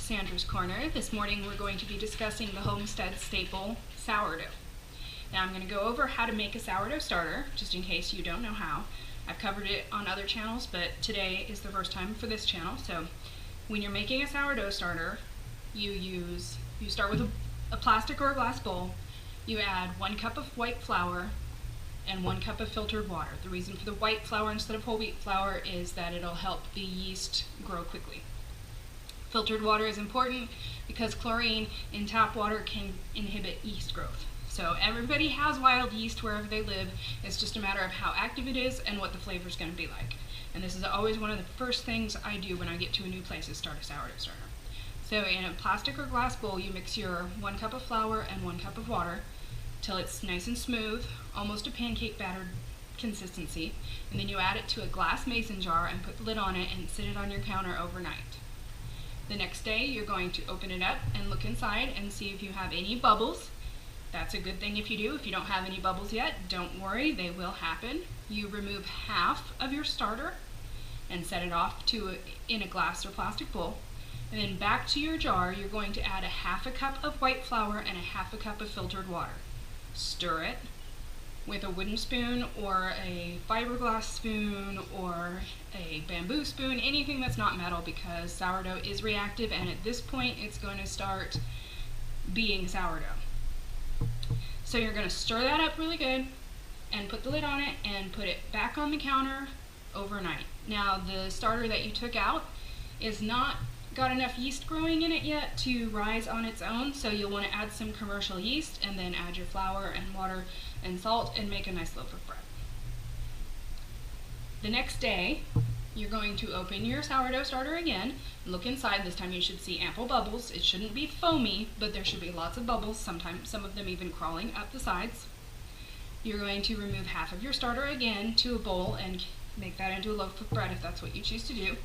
Sandra's Corner. This morning we're going to be discussing the homestead staple, sourdough. Now I'm going to go over how to make a sourdough starter, just in case you don't know how. I've covered it on other channels, but today is the first time for this channel. So when you're making a sourdough starter, you start with a plastic or a glass bowl. You add 1 cup of white flour and 1 cup of filtered water. The reason for the white flour instead of whole wheat flour is that it'll help the yeast grow quickly. Filtered water is important because chlorine in tap water can inhibit yeast growth. So everybody has wild yeast wherever they live. It's just a matter of how active it is and what the flavor is going to be like. And this is always one of the first things I do when I get to a new place is start a sourdough starter. So in a plastic or glass bowl, you mix your 1 cup of flour and 1 cup of water till it's nice and smooth, almost a pancake batter consistency, and then you add it to a glass mason jar and put the lid on it and sit it on your counter overnight. The next day you're going to open it up and look inside and see if you have any bubbles. That's a good thing if you do. If you don't have any bubbles yet, don't worry, they will happen. You remove half of your starter and set it off in a glass or plastic bowl. And then back to your jar, you're going to add a 1/2 cup of white flour and a 1/2 cup of filtered water. Stir it with a wooden spoon or a fiberglass spoon or a bamboo spoon, anything that's not metal, because sourdough is reactive and at this point it's going to start being sourdough. So you're going to stir that up really good and put the lid on it and put it back on the counter overnight. Now the starter that you took out is not got enough yeast growing in it yet to rise on its own, so you'll want to add some commercial yeast and then add your flour and water and salt and make a nice loaf of bread. The next day you're going to open your sourdough starter again and look inside. This time you should see ample bubbles. It shouldn't be foamy, but there should be lots of bubbles, sometimes some of them even crawling up the sides. You're going to remove half of your starter again to a bowl and make that into a loaf of bread if that's what you choose to do.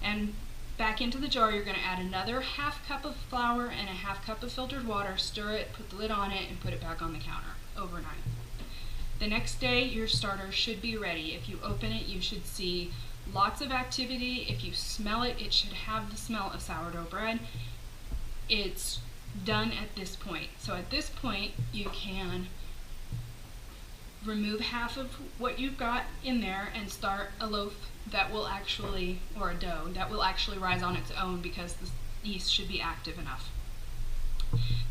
And back into the jar, you're going to add another 1/2 cup of flour and a 1/2 cup of filtered water, stir it, put the lid on it, and put it back on the counter overnight. The next day, your starter should be ready. If you open it, you should see lots of activity. If you smell it, it should have the smell of sourdough bread. It's done at this point. So at this point, you can remove half of what you've got in there and start a loaf that will actually, or a dough, that will actually rise on its own because the yeast should be active enough.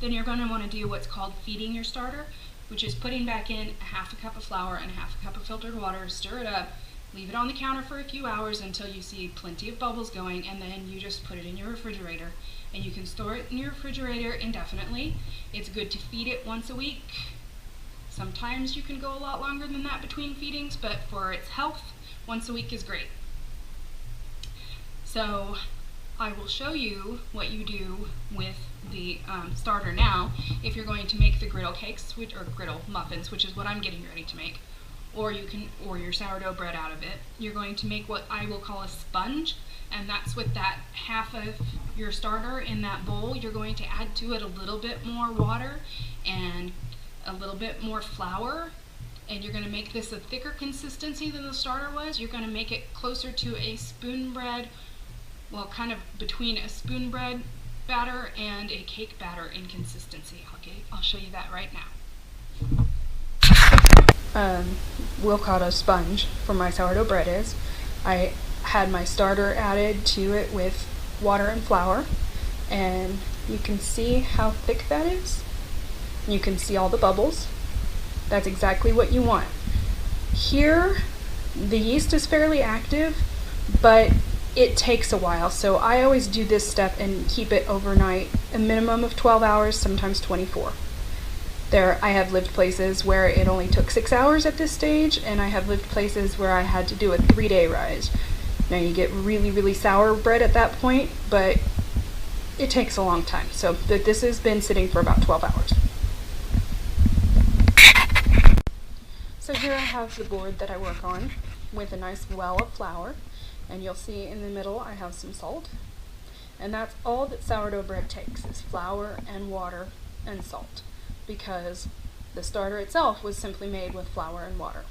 Then you're going to want to do what's called feeding your starter, which is putting back in a 1/2 cup of flour and a 1/2 cup of filtered water, stir it up, leave it on the counter for a few hours until you see plenty of bubbles going, and then you just put it in your refrigerator. And you can store it in your refrigerator indefinitely. It's good to feed it once a week. Sometimes you can go a lot longer than that between feedings, but for its health, once a week is great. So I will show you what you do with the starter now if you're going to make the griddle cakes, or griddle muffins, which is what I'm getting ready to make, or your sourdough bread out of it. You're going to make what I will call a sponge, and that's with that half of your starter in that bowl. You're going to add to it a little bit more water and a little bit more flour, and you're going to make this a thicker consistency than the starter was. You're going to make it closer to a spoon bread, well, kind of between a spoon bread batter and a cake batter in consistency. I'll show you that right now. We'll call it a sponge for my sourdough bread is. I had my starter added to it with water and flour, and you can see how thick that is. You can see all the bubbles. That's exactly what you want. Here, the yeast is fairly active, but it takes a while. So I always do this step and keep it overnight, a minimum of 12 hours, sometimes 24. I have lived places where it only took 6 hours at this stage, and I have lived places where I had to do a 3-day rise. Now you get really, really sour bread at that point, but it takes a long time. So this has been sitting for about 12 hours. So here I have the board that I work on with a nice well of flour, and you'll see in the middle I have some salt, and that's all that sourdough bread takes is flour and water and salt, because the starter itself was simply made with flour and water.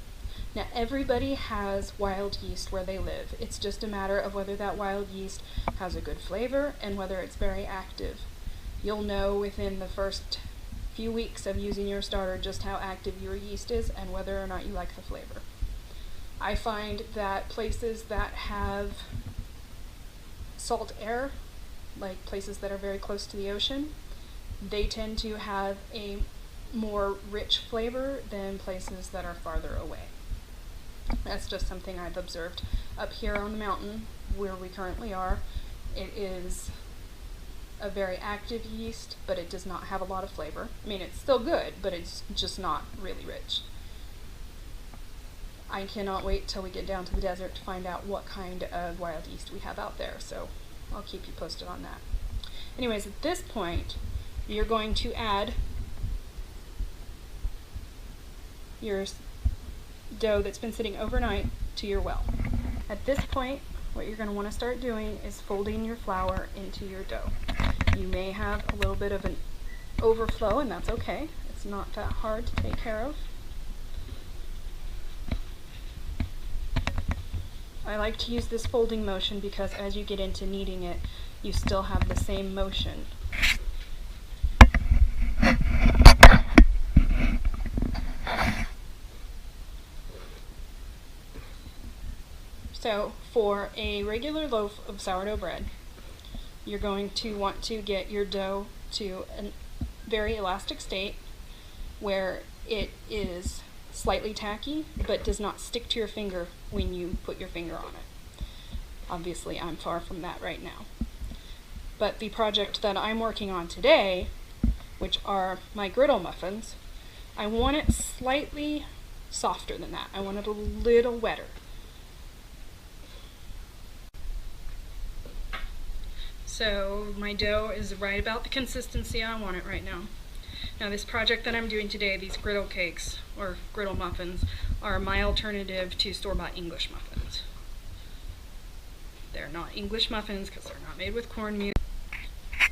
Now everybody has wild yeast where they live. It's just a matter of whether that wild yeast has a good flavor and whether it's very active. You'll know within the first few weeks of using your starter just how active your yeast is and whether or not you like the flavor. I find that places that have salt air, like places that are very close to the ocean, they tend to have a more rich flavor than places that are farther away. That's just something I've observed. Up here on the mountain where we currently are, it is a very active yeast, but it does not have a lot of flavor. I mean, it's still good, but it's just not really rich. I cannot wait till we get down to the desert to find out what kind of wild yeast we have out there, so I'll keep you posted on that. Anyways, at this point, you're going to add your dough that's been sitting overnight to your well. At this point, what you're going to want to start doing is folding your flour into your dough. You may have a little bit of an overflow, and that's okay. It's not that hard to take care of. I like to use this folding motion because as you get into kneading it, you still have the same motion. So for a regular loaf of sourdough bread, you're going to want to get your dough to a very elastic state where it is slightly tacky but does not stick to your finger when you put your finger on it. Obviously, I'm far from that right now. But the project that I'm working on today, which are my griddle muffins, I want it slightly softer than that. I want it a little wetter. So my dough is right about the consistency I want it right now. Now this project that I'm doing today, these griddle cakes, or griddle muffins, are my alternative to store-bought English muffins. They're not English muffins because they're not made with cornmeal.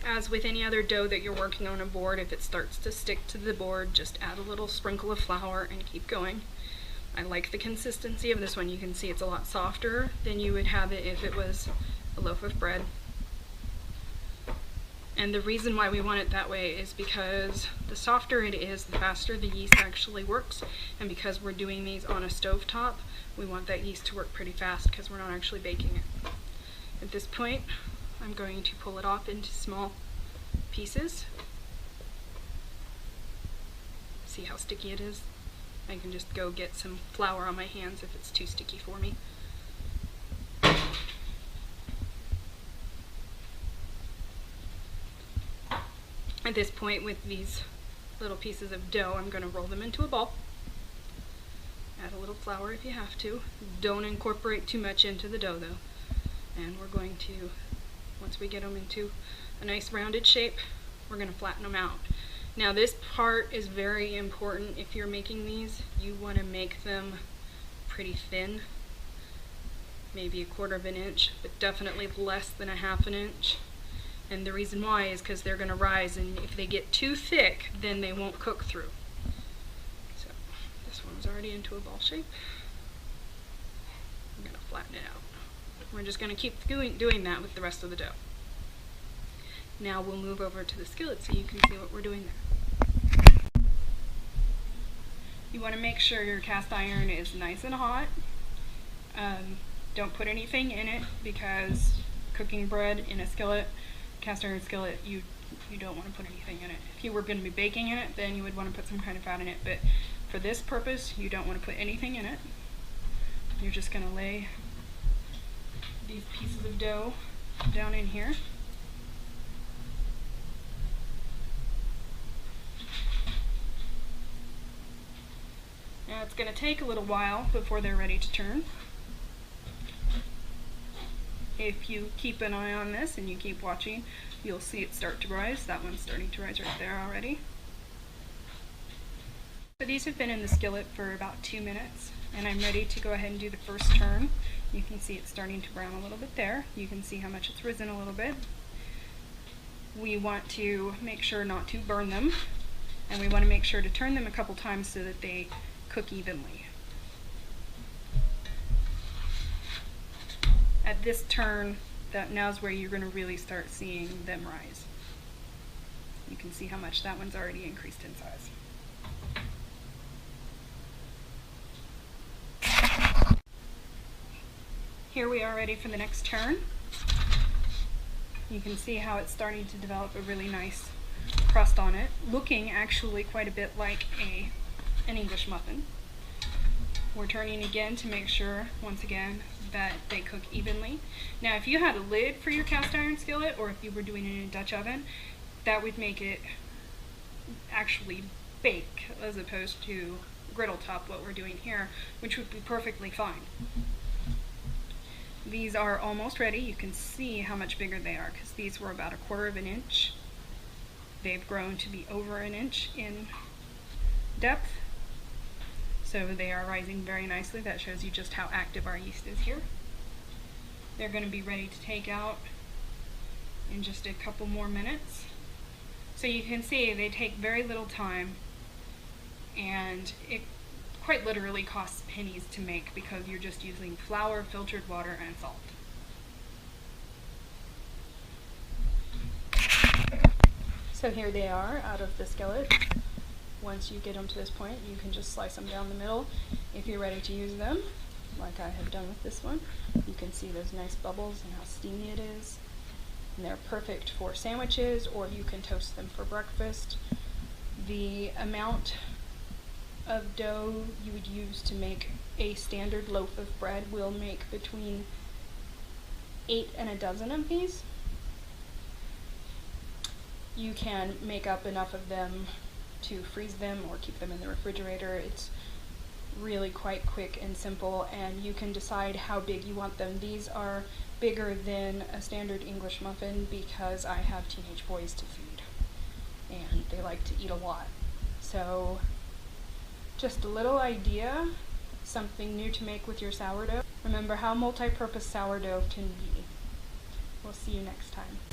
As with any other dough that you're working on a board, if it starts to stick to the board, just add a little sprinkle of flour and keep going. I like the consistency of this one. You can see it's a lot softer than you would have it if it was a loaf of bread. And the reason why we want it that way is because the softer it is, the faster the yeast actually works. And because we're doing these on a stovetop, we want that yeast to work pretty fast because we're not actually baking it. At this point, I'm going to pull it off into small pieces. See how sticky it is? I can just go get some flour on my hands if it's too sticky for me. At this point, with these little pieces of dough, I'm going to roll them into a ball. Add a little flour if you have to. Don't incorporate too much into the dough though. And we're going to, once we get them into a nice rounded shape, we're going to flatten them out. Now this part is very important. If you're making these, you want to make them pretty thin. Maybe 1/4 of an inch, but definitely less than 1/2 inch. And the reason why is because they're going to rise, and if they get too thick, then they won't cook through. So this one's already into a ball shape. I'm going to flatten it out. We're just going to keep doing that with the rest of the dough. Now we'll move over to the skillet so you can see what we're doing there. You want to make sure your cast iron is nice and hot. Don't put anything in it because cooking bread in a skillet, cast iron skillet, you don't want to put anything in it. If you were going to be baking in it, then you would want to put some kind of fat in it, but for this purpose, you don't want to put anything in it. You're just going to lay these pieces of dough down in here. Now it's going to take a little while before they're ready to turn. If you keep an eye on this and you keep watching, you'll see it start to rise. That one's starting to rise right there already. So these have been in the skillet for about 2 minutes, and I'm ready to go ahead and do the first turn. You can see it's starting to brown a little bit there. You can see how much it's risen a little bit. We want to make sure not to burn them, and we want to make sure to turn them a couple times so that they cook evenly. at this turn, now's where you're going to really start seeing them rise. You can see how much that one's already increased in size. Here we are ready for the next turn. You can see how it's starting to develop a really nice crust on it, looking actually quite a bit like an English muffin. We're turning again to make sure, once again, that they cook evenly. Now, if you had a lid for your cast iron skillet, or if you were doing it in a Dutch oven, that would make it actually bake as opposed to griddle top, what we're doing here, which would be perfectly fine. These are almost ready. You can see how much bigger they are because these were about 1/4 of an inch. They've grown to be over an inch in depth. So they are rising very nicely. That shows you just how active our yeast is here. They're going to be ready to take out in just a couple more minutes. So you can see they take very little time, and it quite literally costs pennies to make because you're just using flour, filtered water, and salt. So here they are out of the skillet. Once you get them to this point, you can just slice them down the middle if you're ready to use them, like I have done with this one. You can see those nice bubbles and how steamy it is. And they're perfect for sandwiches, or you can toast them for breakfast. The amount of dough you would use to make a standard loaf of bread will make between 8 and a dozen of these. You can make up enough of them to freeze them or keep them in the refrigerator. It's really quite quick and simple, and you can decide how big you want them. These are bigger than a standard English muffin because I have teenage boys to feed and they like to eat a lot. So just a little idea, something new to make with your sourdough. Remember how multi-purpose sourdough can be. We'll see you next time.